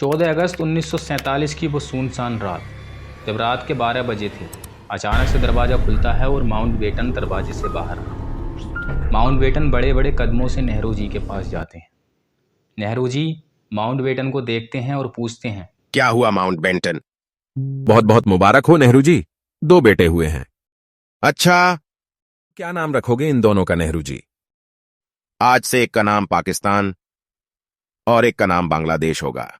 14 अगस्त 1947 की वो सुनसान रात, जब रात के 12 बजे थे, अचानक से दरवाज़ा खुलता है और माउंटबेटन दरवाजे से बाहर आता। माउंटबेटन बड़े बड़े कदमों से नेहरू जी के पास जाते हैं। नेहरू जी माउंटबेटन को देखते हैं और पूछते हैं, क्या हुआ माउंटबेटन? बहुत बहुत मुबारक हो नेहरू जी, 2 बेटे हुए हैं। अच्छा, क्या नाम रखोगे इन दोनों का नेहरू जी? आज से एक का नाम पाकिस्तान और एक का नाम बांग्लादेश होगा।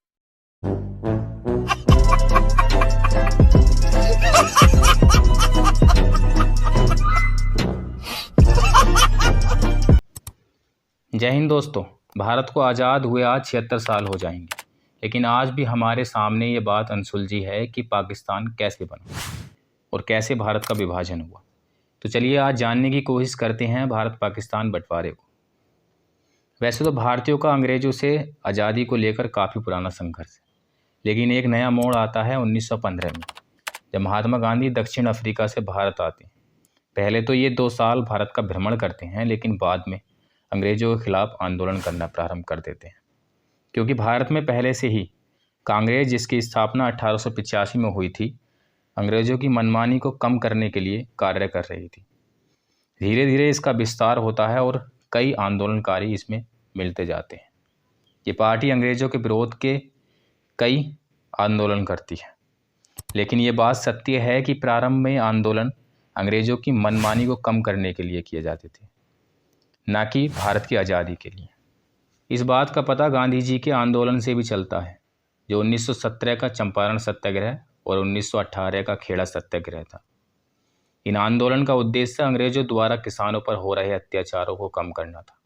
जय हिंद दोस्तों। भारत को आज़ाद हुए आज 76 साल हो जाएंगे, लेकिन आज भी हमारे सामने ये बात अनसुलझी है कि पाकिस्तान कैसे बना और कैसे भारत का विभाजन हुआ। तो चलिए आज जानने की कोशिश करते हैं भारत पाकिस्तान बंटवारे को। वैसे तो भारतीयों का अंग्रेज़ों से आज़ादी को लेकर काफ़ी पुराना संघर्ष है, लेकिन एक नया मोड़ आता है 1915 में, जब महात्मा गांधी दक्षिण अफ्रीका से भारत आते हैं। पहले तो ये 2 साल भारत का भ्रमण करते हैं, लेकिन बाद में अंग्रेज़ों के खिलाफ आंदोलन करना प्रारंभ कर देते हैं, क्योंकि भारत में पहले से ही कांग्रेस, जिसकी स्थापना 1885 में हुई थी, अंग्रेज़ों की मनमानी को कम करने के लिए कार्य कर रही थी। धीरे धीरे इसका विस्तार होता है और कई आंदोलनकारी इसमें मिलते जाते हैं। ये पार्टी अंग्रेज़ों के विरोध के कई आंदोलन करती है, लेकिन ये बात सत्य है कि प्रारंभ में आंदोलन अंग्रेज़ों की मनमानी को कम करने के लिए किए जाते थे, ना कि भारत की आज़ादी के लिए। इस बात का पता गांधी जी के आंदोलन से भी चलता है, जो 1917 का चंपारण सत्याग्रह और 1918 का खेड़ा सत्याग्रह था। इन आंदोलन का उद्देश्य अंग्रेज़ों द्वारा किसानों पर हो रहे अत्याचारों को कम करना था।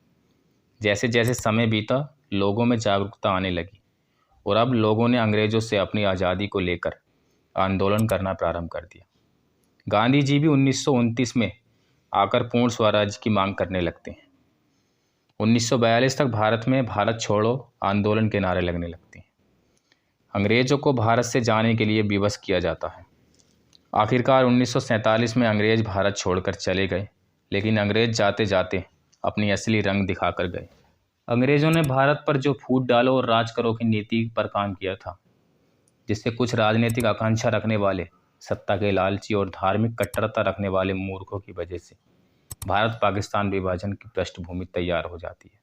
जैसे जैसे समय बीता, लोगों में जागरूकता आने लगी और अब लोगों ने अंग्रेज़ों से अपनी आज़ादी को लेकर आंदोलन करना प्रारंभ कर दिया। गांधी जी भी 1929 में आकर पूर्ण स्वराज्य की मांग करने लगते हैं। 1942 तक भारत में भारत छोड़ो आंदोलन के नारे लगने लगते हैं। अंग्रेज़ों को भारत से जाने के लिए विवश किया जाता है। आखिरकार 1947 में अंग्रेज़ भारत छोड़कर चले गए, लेकिन अंग्रेज़ जाते जाते अपनी असली रंग दिखाकर गए। अंग्रेज़ों ने भारत पर जो फूट डालो और राज करो की नीति पर काम किया था, जिससे कुछ राजनीतिक आकांक्षा रखने वाले, सत्ता के लालची और धार्मिक कट्टरता रखने वाले मूर्खों की वजह से भारत पाकिस्तान विभाजन की पृष्ठभूमि तैयार हो जाती है।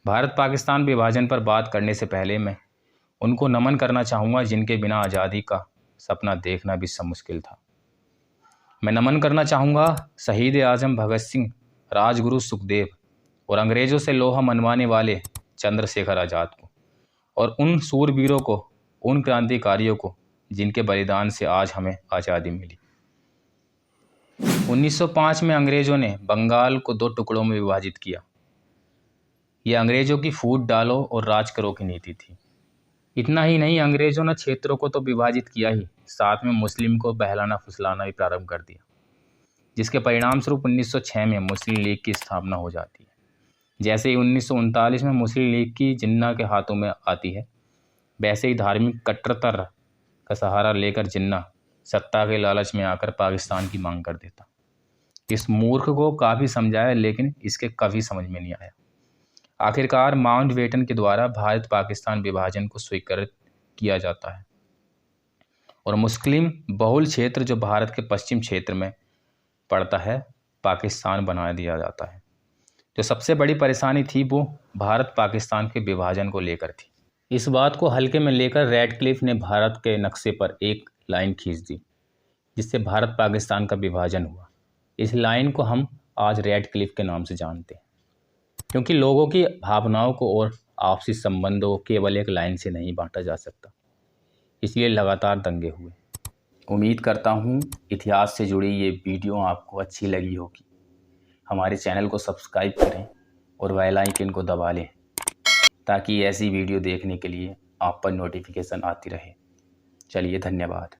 भारत पाकिस्तान विभाजन पर बात करने से पहले मैं उनको नमन करना चाहूँगा जिनके बिना आज़ादी का सपना देखना भी मुश्किल था। मैं नमन करना चाहूँगा शहीद आज़म भगत सिंह, राजगुरु सुखदेव और अंग्रेज़ों से लोहा मनवाने वाले चंद्रशेखर आज़ाद को, और उन सूरवीरों को, उन क्रांतिकारियों को जिनके बलिदान से आज हमें आज़ादी मिली। 1905 में अंग्रेज़ों ने बंगाल को 2 टुकड़ों में विभाजित किया। यह अंग्रेज़ों की फूट डालो और राज करो की नीति थी। इतना ही नहीं, अंग्रेज़ों ने क्षेत्रों को तो विभाजित किया ही, साथ में मुस्लिम को बहलाना फुसलाना भी प्रारंभ कर दिया, जिसके परिणाम स्वरूप 1906 में मुस्लिम लीग की स्थापना हो जाती है। जैसे ही 1939 में मुस्लिम लीग की जिन्ना के हाथों में आती है, वैसे ही धार्मिक कट्टरता का सहारा लेकर जिन्ना सत्ता के लालच में आकर पाकिस्तान की मांग कर देता। इस मूर्ख को काफ़ी समझाया, लेकिन इसके कभी समझ में नहीं आया। आखिरकार माउंटबेटन के द्वारा भारत पाकिस्तान विभाजन को स्वीकृत किया जाता है और मुस्लिम बहुल क्षेत्र, जो भारत के पश्चिम क्षेत्र में पड़ता है, पाकिस्तान बना दिया जाता है। जो सबसे बड़ी परेशानी थी वो भारत पाकिस्तान के विभाजन को लेकर थी। इस बात को हल्के में लेकर रैडक्लिफ ने भारत के नक्शे पर एक लाइन खींच दी, जिससे भारत पाकिस्तान का विभाजन हुआ। इस लाइन को हम आज रैडक्लिफ के नाम से जानते हैं, क्योंकि लोगों की भावनाओं को और आपसी संबंधों को केवल एक लाइन से नहीं बांटा जा सकता, इसलिए लगातार दंगे हुए। उम्मीद करता हूँ इतिहास से जुड़ी ये वीडियो आपको अच्छी लगी होगी। हमारे चैनल को सब्सक्राइब करें और बेल आइकन को दबा लें, ताकि ऐसी वीडियो देखने के लिए आप पर नोटिफिकेशन आती रहे। चलिए, धन्यवाद।